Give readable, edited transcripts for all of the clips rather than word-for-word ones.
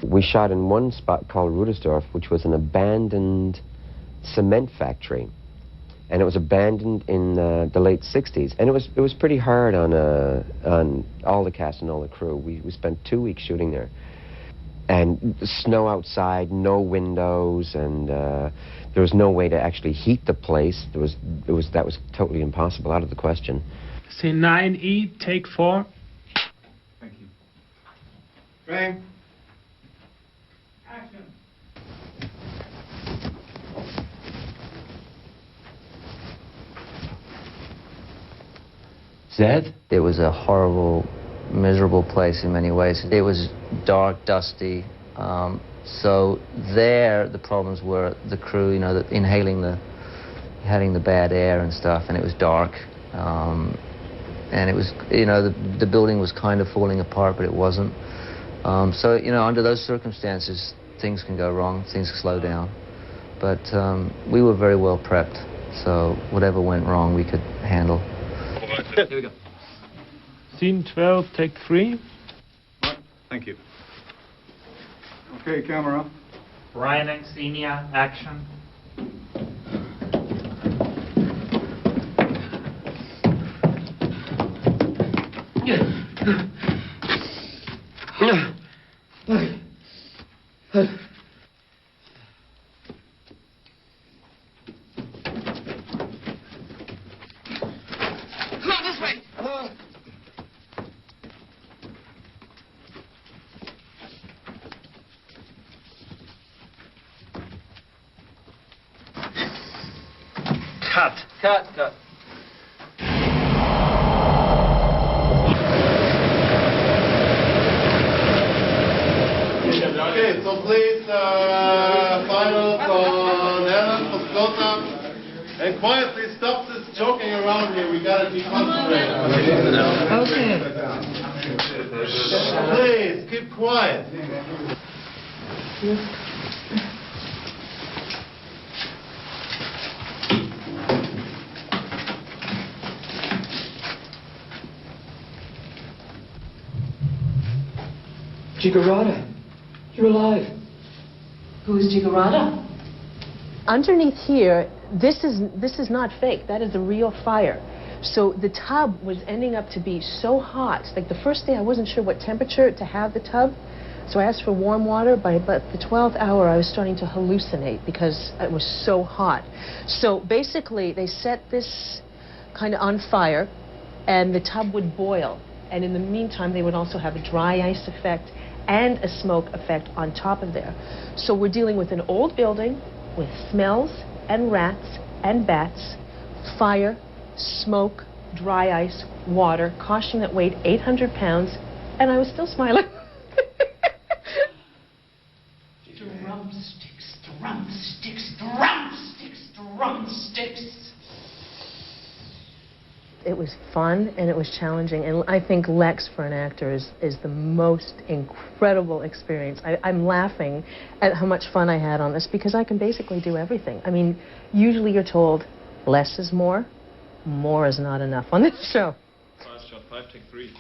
We shot in one spot called Rudersdorf, which was an abandoned cement factory. And it was abandoned in the late 60s. And it was pretty hard on all the cast and all the crew. We spent 2 weeks shooting there. And snow outside, no windows, and there was no way to actually heat the place. That was totally impossible, out of the question. Scene 9E, take 4. Thank you. Frame. Action. Zed? It was a horrible, miserable place in many ways. It was dark, dusty. So there, the problems were the crew, you know, inhaling the bad air and stuff, and it was dark. And it was, you know, the building was kind of falling apart, but it wasn't. So, you know, under those circumstances, things can go wrong, things slow down. But we were very well prepped, so whatever went wrong, we could handle. Here we go. Scene 12, take 3. Right. Thank you. Okay, camera. Ryan and Xenia, action. Cut. Okay, so please, final on Ellen for close-up. And quietly stop this joking around here. We gotta be concentrated. Okay. Please, keep quiet. Jigarada, you're alive. Who's Jigarada? Underneath here, this is not fake. That is a real fire. So the tub was ending up to be so hot. Like the first day, I wasn't sure what temperature to have the tub. So I asked for warm water. By about the 12th hour, I was starting to hallucinate because it was so hot. So basically, they set this kind of on fire, and the tub would boil. And in the meantime, they would also have a dry ice effect and a smoke effect on top of there. So we're dealing with an old building with smells and rats and bats, fire, smoke, dry ice, water, caution that weighed 800 pounds, and I was still smiling. Drumsticks, drumsticks, drumsticks, drumsticks. It was fun and it was challenging, and I think LEXX for an actor is the most incredible experience. I'm laughing at how much fun I had on this because I can basically do everything. I mean, usually you're told less is more is not enough on this show. Fast shot 5, take 3.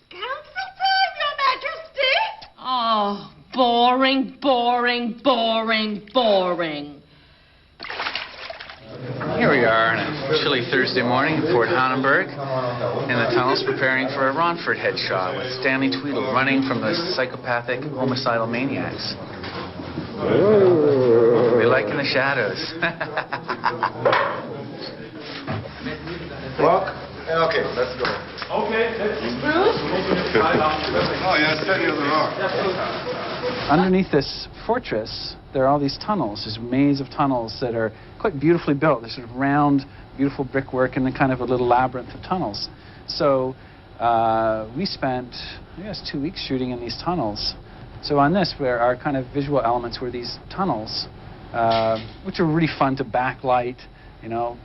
Council time, Your Majesty! Oh, boring, boring, boring, boring. Here we are on a chilly Thursday morning in Fort Hannenberg in the tunnels preparing for a Ronford headshot with Stanley Tweedle running from the psychopathic homicidal maniacs. We like in the shadows. Walk. Okay, let's go. Okay, Oh, yeah, steady on the rock. Underneath this fortress, there are all these tunnels, this maze of tunnels that are quite beautifully built. They're sort of round, beautiful brickwork and then kind of a little labyrinth of tunnels. So we spent, I guess, 2 weeks shooting in these tunnels. So on this, where our kind of visual elements were these tunnels, which are really fun to backlight, you know,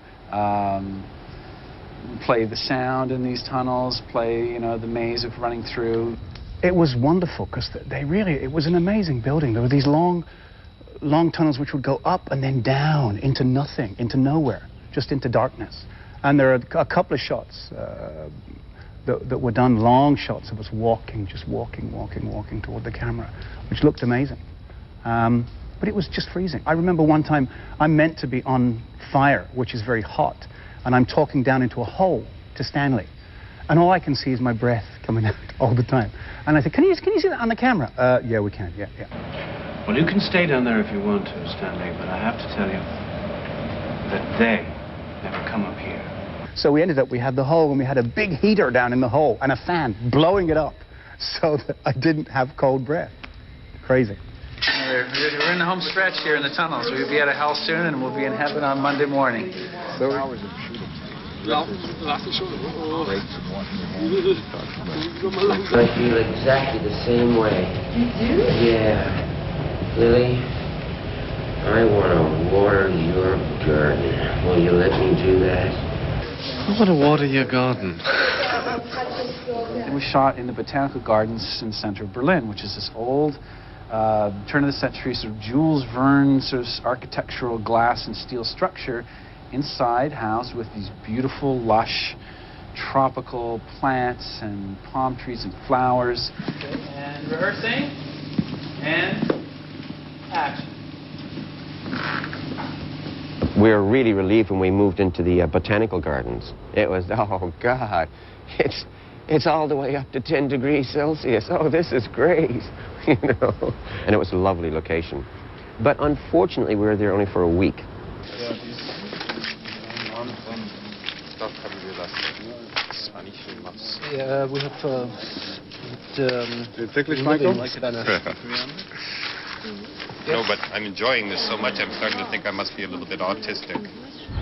play the sound in these tunnels, play, you know, the maze of running through. It was wonderful because it was an amazing building. There were these long tunnels which would go up and then down into nothing, into nowhere, just into darkness. And there are a couple of shots that were done, long shots of us walking, just walking toward the camera, which looked amazing. But it was just freezing. I remember one time I'm meant to be on fire, which is very hot, and I'm talking down into a hole to Stanley. And all I can see is my breath coming out all the time. And I said, can you see that on the camera? Yeah, we can, yeah. Well, you can stay down there if you want to, Stanley, but I have to tell you that they never come up here. So we ended up, we had the hole, and we had a big heater down in the hole, and a fan blowing it up, so that I didn't have cold breath. Crazy. We're in the home stretch here in the tunnels. We'll be out of hell soon, and we'll be in heaven on Monday morning. So I feel exactly the same way. You do? Yeah. Lily, I want to water your garden. Will you let me do that? I want to water your garden. And we shot in the Botanical Gardens in the center of Berlin, which is this old, turn of the century sort of Jules Verne sort of architectural glass and steel structure inside, housed with these beautiful, lush, tropical plants and palm trees and flowers. And rehearsing. And action. We were really relieved when we moved into the Botanical Gardens. It was, oh God, it's all the way up to 10 degrees Celsius. Oh, this is great, you know. And it was a lovely location. But unfortunately, we were there only for a week. Yeah, we have wirklich, Michael? No, but I'm enjoying this so much, I'm starting to think I must be a little bit autistic.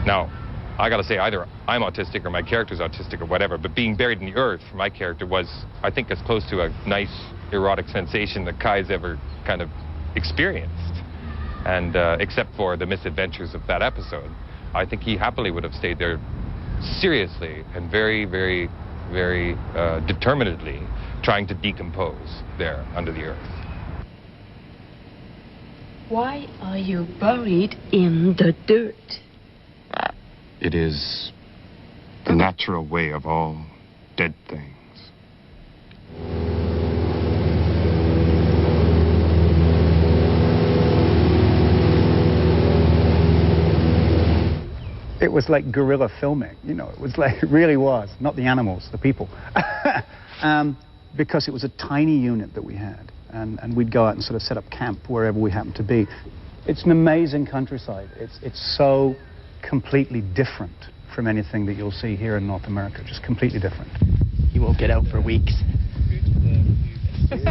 Now, I gotta say, either I'm autistic or my character's autistic or whatever, but being buried in the earth for my character was, I think, as close to a nice erotic sensation that Kai's ever kind of experienced. And except for the misadventures of that episode, I think he happily would have stayed there seriously and very, very, very determinedly trying to decompose there under the earth. Why are you buried in the dirt? It is the natural way of all dead things. It was like guerrilla filming, you know, it was like, it really was, not the animals, the people. Because it was a tiny unit that we had, and we'd go out and sort of set up camp wherever we happened to be. It's an amazing countryside. It's so completely different from anything that you'll see here in North America, just completely different. You won't get out for weeks. Do you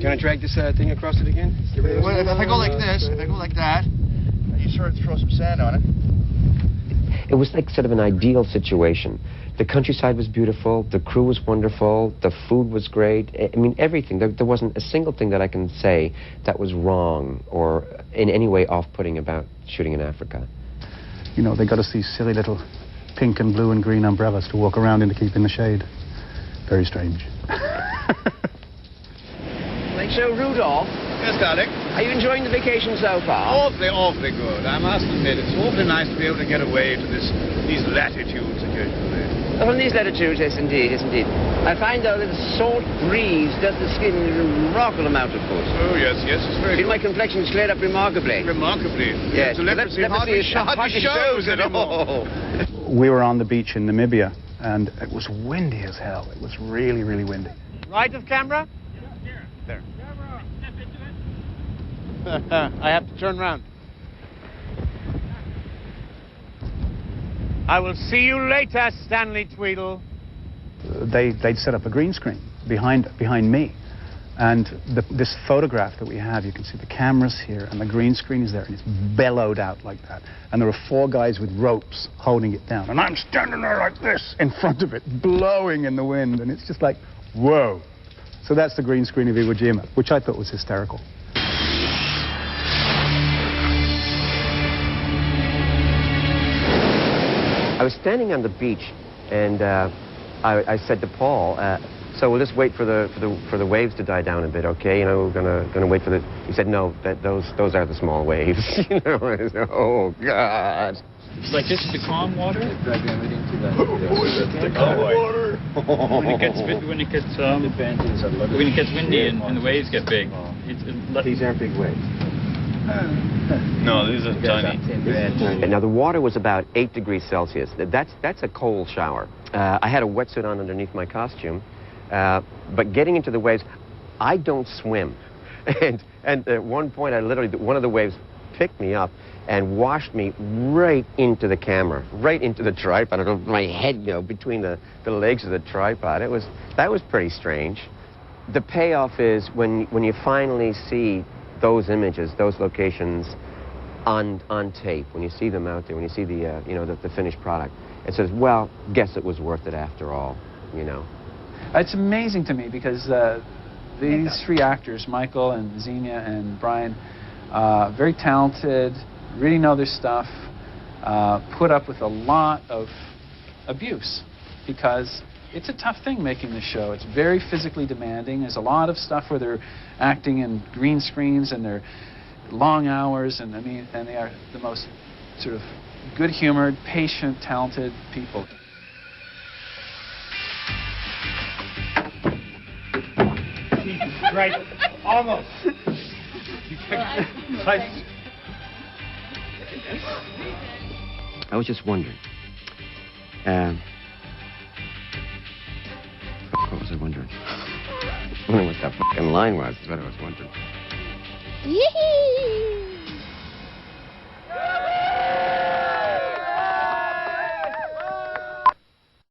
want to drag this thing across it again? Well, if I go like this, if I go like that, and you sort of throw some sand on it. It was like sort of an ideal situation. The countryside was beautiful, the crew was wonderful, the food was great. I mean, everything. There wasn't a single thing that I can say that was wrong or in any way off-putting about shooting in Africa. You know, they got us these silly little pink and blue and green umbrellas to walk around in to keep in the shade. Very strange. Like so, Rudolph. Yes, darling? Are you enjoying the vacation so far? Awfully, awfully good. I must admit, it's awfully nice to be able to get away to these latitudes occasionally. From these latitudes, yes indeed, yes indeed. I find though that a salt breeze does the skin a remarkable amount of good. Oh yes, yes, it's very good. My complexion has cleared up remarkably. Remarkably. Yes. The leprosy hardly shows anymore. We were on the beach in Namibia, and it was windy as hell. It was really, really windy. Right of camera? There. I have to turn around. I will see you later, Stanley Tweedle. They'd set up a green screen behind me. And this photograph that we have, you can see the cameras here, and the green screen is there, and it's bellowed out like that. And there are 4 guys with ropes holding it down. And I'm standing there like this in front of it, blowing in the wind. And it's just like, whoa. So that's the green screen of Iwo Jima, which I thought was hysterical. I was standing on the beach, and I said to Paul, so we'll just wait for the waves to die down a bit, okay? You know, we're gonna wait for the. He said, no, those are the small waves. You know, I said, oh God. Like this is the calm water? The calm water. When it gets windy and the waves get big, These are big waves. No, these are tiny. And now the water was about 8 degrees Celsius. That's a cold shower. I had a wetsuit on underneath my costume, but getting into the waves, I don't swim. And at one point, one of the waves picked me up and washed me right into the camera, right into the tripod. I don't know, my head, between the legs of the tripod. That was pretty strange. The payoff is when you finally see those images, those locations on tape, when you see them out there, when you see the finished product, it says, well, guess it was worth it after all, It's amazing to me because these three actors, Michael and Xenia and Brian, very talented, really know their stuff, put up with a lot of abuse because it's a tough thing making this show. It's very physically demanding. There's a lot of stuff where they're acting in green screens and they're long hours, and they are the most sort of good-humored, patient, talented people. Right, almost. I was just wondering. What was I wondering? I wonder what that fucking line was, is what I was wondering. Yee-hee!